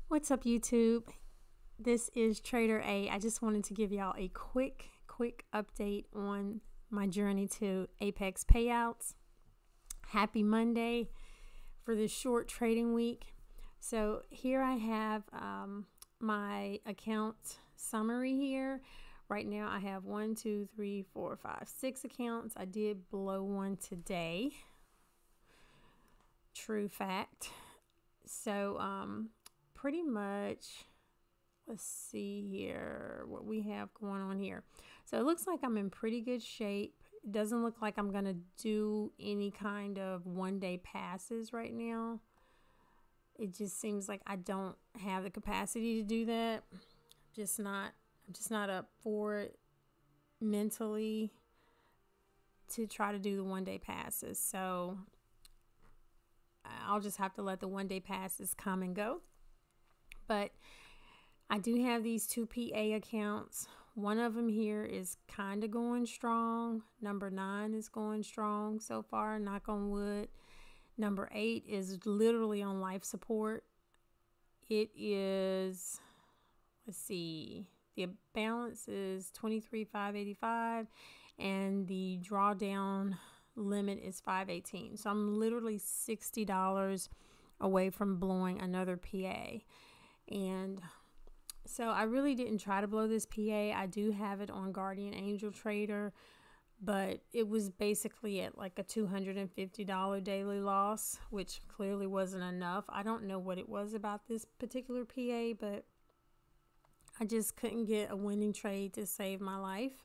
What's up, YouTube? This is Trader A. I just wanted to give y'all a quick update on my journey to Apex Payouts. Happy Monday for this short trading week. So here I have my account summary here. Right now I have 6 accounts. I did blow one today. True fact. So pretty much, let's see here what we have going on here. So it looks like I'm in pretty good shape. It doesn't look like I'm gonna do any kind of one-day passes right now. It just seems like I don't have the capacity to do that. I'm just not up for it mentally to try to do the one-day passes. So I'll just have to let the one-day passes come and go. But I do have these 2 PA accounts. One of them here is kind of going strong. Number 9 is going strong so far, knock on wood. Number 8 is literally on life support. It is, let's see, the balance is 23,585 and the drawdown limit is 518. So I'm literally $60 away from blowing another PA. And so I really didn't try to blow this PA. I do have it on Guardian Angel Trader, but it was basically at like a $250 daily loss, which clearly wasn't enough. I don't know what it was about this particular PA, but I just couldn't get a winning trade to save my life.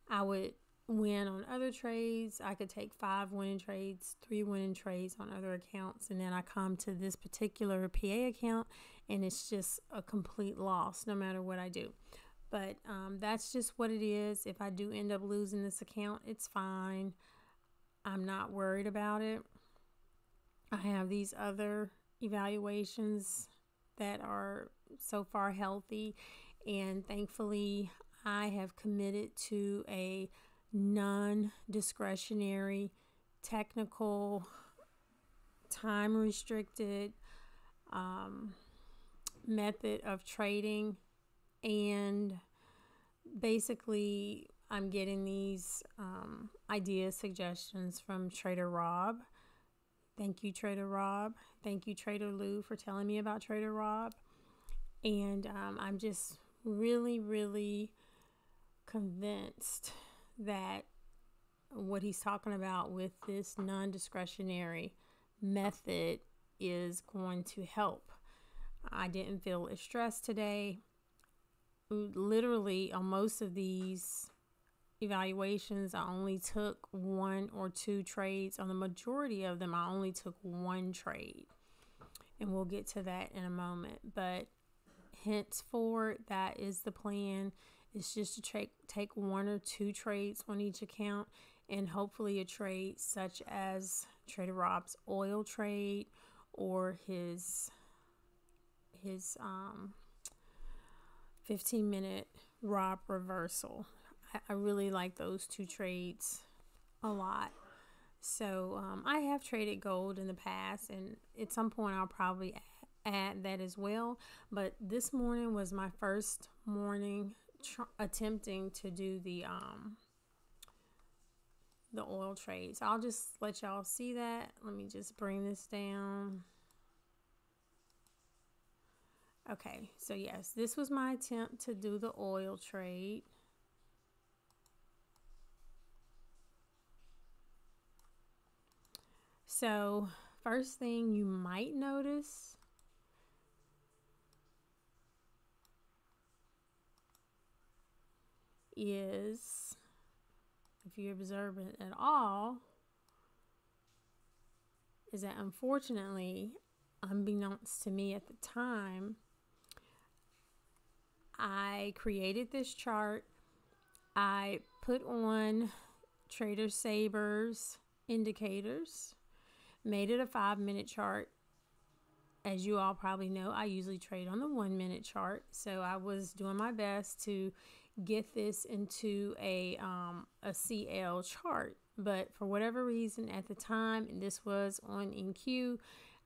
I would win on other trades. I could take 5 winning trades, 3 winning trades on other accounts, and then I come to this particular PA account and it's just a complete loss no matter what I do. But that's just what it is. If I do end up losing this account, it's fine. I'm not worried about it. I have these other evaluations that are so far healthy, and thankfully I have committed to a non-discretionary, technical, time-restricted method of trading. And basically I'm getting these ideas, suggestions from Trader Rob. Thank you, Trader Rob. Thank you, Trader Lou, for telling me about Trader Rob. And I'm just really convinced that what he's talking about with this non-discretionary method is going to help. I didn't feel as stressed today. Literally on most of these evaluations I only took 1 or 2 trades. On the majority of them I only took 1 trade, and we'll get to that in a moment. But henceforth, that is the plan. It's just to take 1 or 2 trades on each account, and hopefully a trade such as Trader Rob's oil trade or his 15-minute Rob reversal. I really like those 2 trades a lot. So I have traded gold in the past, and at some point I'll probably add that as well. But this morning was my first morning attempting to do the oil trades. I'll just let y'all see that. Let me just bring this down. Okay, so yes, this was my attempt to do the oil trade. So first thing you might notice is, if you observe it at all, is that unfortunately, unbeknownst to me at the time, I created this chart. I put on Trader Saber's indicators, made it a 5-minute chart. As you all probably know, I usually trade on the 1-minute chart, so I was doing my best to get this into a CL chart. But for whatever reason at the time, and this was on NQ,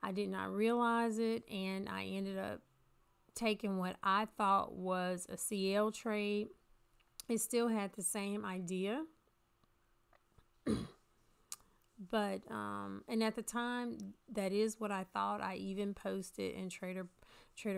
I did not realize it, and I ended up taken what I thought was a CL trade. It still had the same idea. But and at the time, that is what I thought. I even posted in Trader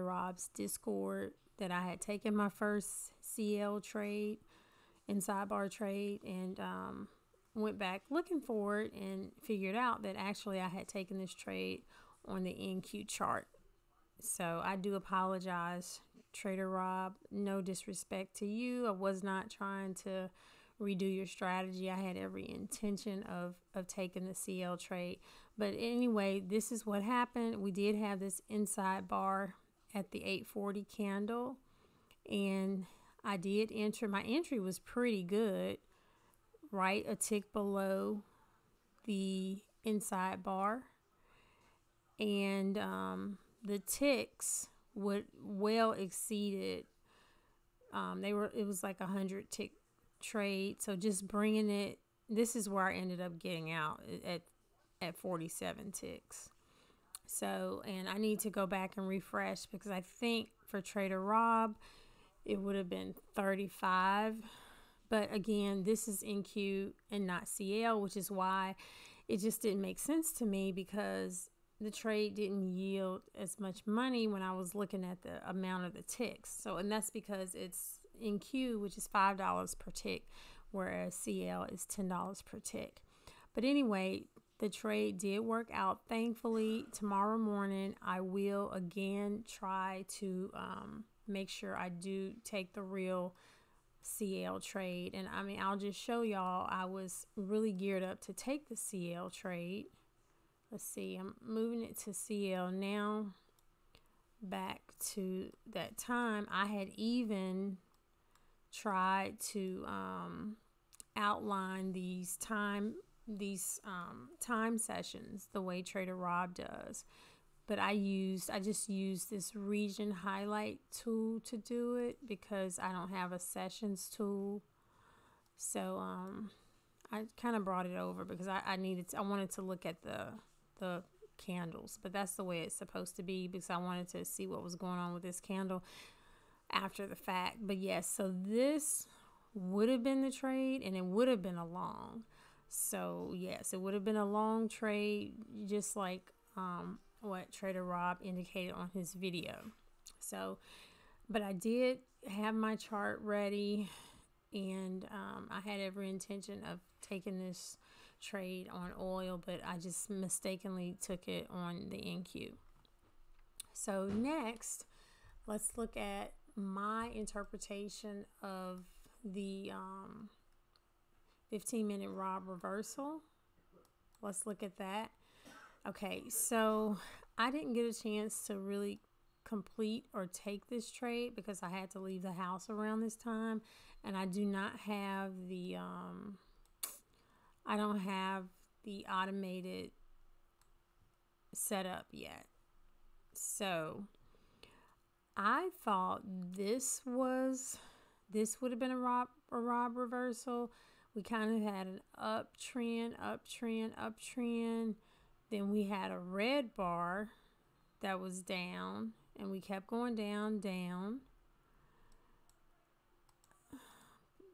Rob's Discord that I had taken my first CL trade and sidebar trade, and went back looking for it and figured out that actually I had taken this trade on the NQ chart. So I do apologize, Trader Rob. No disrespect to you. I was not trying to redo your strategy. I had every intention of taking the CL trade. But anyway, this is what happened. We did have this inside bar at the 840 candle, and I did enter. My entry was pretty good, right a tick below the inside bar, and the ticks would well exceeded. It was like 100 tick trade. So just bringing it, this is where I ended up getting out at 47 ticks. So, and I need to go back and refresh, because I think for Trader Rob it would have been 35. But again, this is NQ and not CL, which is why it just didn't make sense to me, because the trade didn't yield as much money when I was looking at the amount of the ticks. So, and that's because it's NQ, which is $5 per tick, whereas CL is $10 per tick. But anyway, the trade did work out. Thankfully, tomorrow morning, I will again try to make sure I do take the real CL trade. And I mean, I'll just show y'all, I was really geared up to take the CL trade. Let's see, I'm moving it to CL now. Back to that time, I had even tried to outline these time sessions the way Trader Rob does, but I just used this region highlight tool to do it, because I don't have a sessions tool. So I kind of brought it over because I wanted to look at the candles, but that's the way it's supposed to be, because I wanted to see what was going on with this candle after the fact. But yes, so this would have been the trade, and it would have been a long. So yes, it would have been a long trade, just like what Trader Rob indicated on his video. So, but I did have my chart ready, and I had every intention of taking this trade on oil, but I just mistakenly took it on the NQ. So next, let's look at my interpretation of the 15-minute Rob reversal. Let's look at that. Okay, so I didn't get a chance to really complete or take this trade because I had to leave the house around this time, and I do not have the I don't have the automated setup yet. So I thought this would have been a Rob reversal. We kind of had an uptrend. Then we had a red bar that was down, and we kept going down.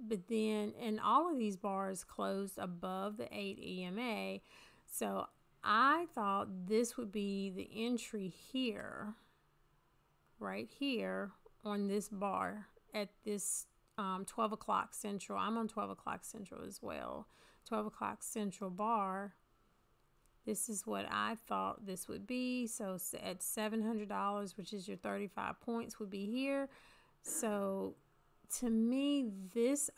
But then, and all of these bars closed above the 8 EMA. So I thought this would be the entry here, right here on this bar at this 12 o'clock Central. I'm on 12 o'clock Central as well. 12 o'clock Central bar. This is what I thought this would be. So at $700, which is your 35 points, would be here. So to me,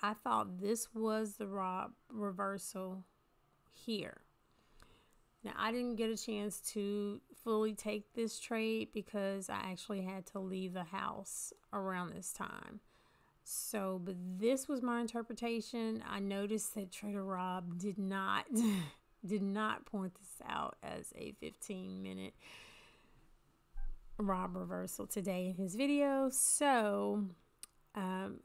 I thought this was the Rob reversal here. Now, I didn't get a chance to fully take this trade because I actually had to leave the house around this time. So, but this was my interpretation. I noticed that Trader Rob did not point this out as a 15-minute Rob reversal today in his video. So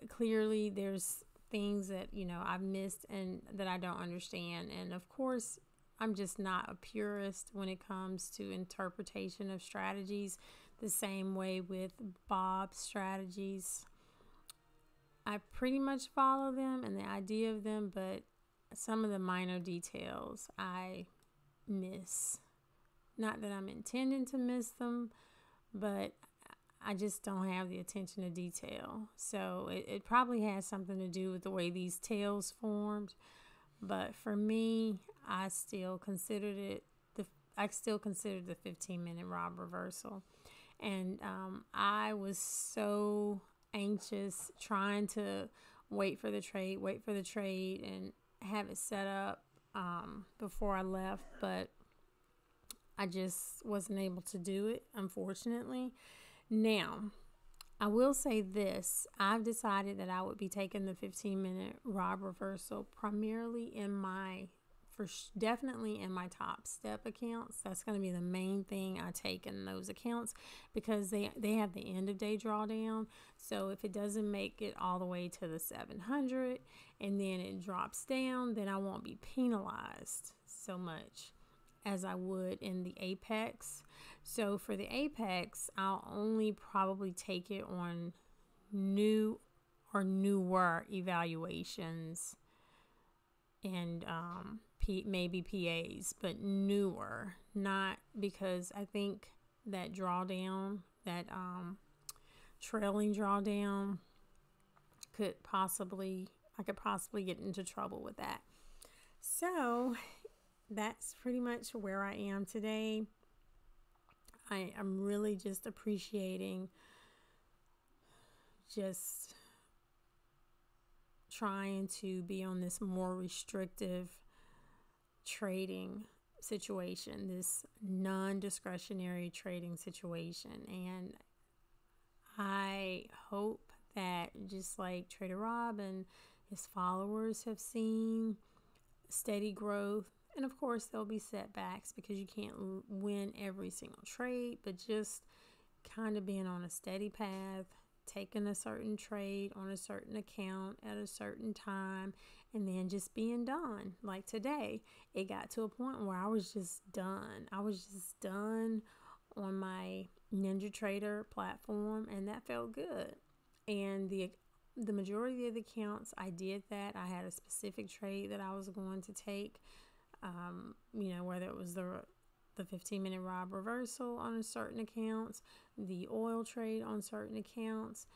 clearly there's things that, I've missed and that I don't understand. And of course, I'm just not a purist when it comes to interpretation of strategies. the same way with Bob's strategies. I pretty much follow them and the idea of them, but some of the minor details I miss. Not that I'm intending to miss them, but I just don't have the attention to detail. So it probably has something to do with the way these tails formed. But for me, I still considered the 15-minute rob reversal. And I was so anxious trying to wait for the trade and have it set up before I left, but I just wasn't able to do it, unfortunately. Now, I will say this. I've decided that I would be taking the 15-minute rob reversal primarily definitely in my top step accounts. That's going to be the main thing I take in those accounts because they have the end of day drawdown. So if it doesn't make it all the way to the 700 and then it drops down, then I won't be penalized so much as I would in the Apex. So for the Apex, I'll only probably take it on new or newer evaluations and maybe PAs, but newer. Not because I think that drawdown, that trailing drawdown I could possibly get into trouble with that. So that's pretty much where I am today. I'm really just appreciating just trying to be on this more restrictive trading situation, this non-discretionary trading situation. And I hope that just like Trader Rob and his followers have seen steady growth. And of course, there'll be setbacks because you can't win every single trade, but just kind of being on a steady path, taking a certain trade on a certain account at a certain time, and then just being done. Like today, it got to a point where I was just done. I was just done on my Ninja Trader platform, and that felt good. And the majority of the accounts, I did that. I had a specific trade that I was going to take. Whether it was the 15-minute rob reversal on certain accounts, the oil trade on certain accounts,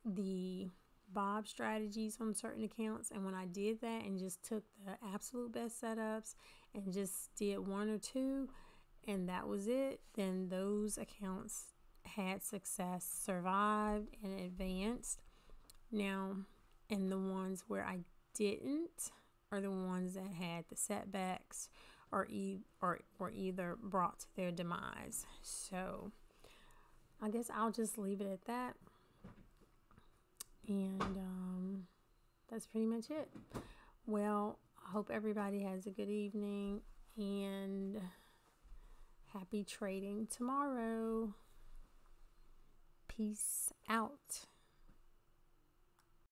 the Bob strategies on certain accounts. And when I did that and just took the absolute best setups and just did one or two, and that was it, then those accounts had success, survived, and advanced. Now, and the ones where I didn't are the ones that had the setbacks or either brought to their demise. So I guess I'll just leave it at that. And that's pretty much it. Well, I hope everybody has a good evening and happy trading tomorrow. Peace out.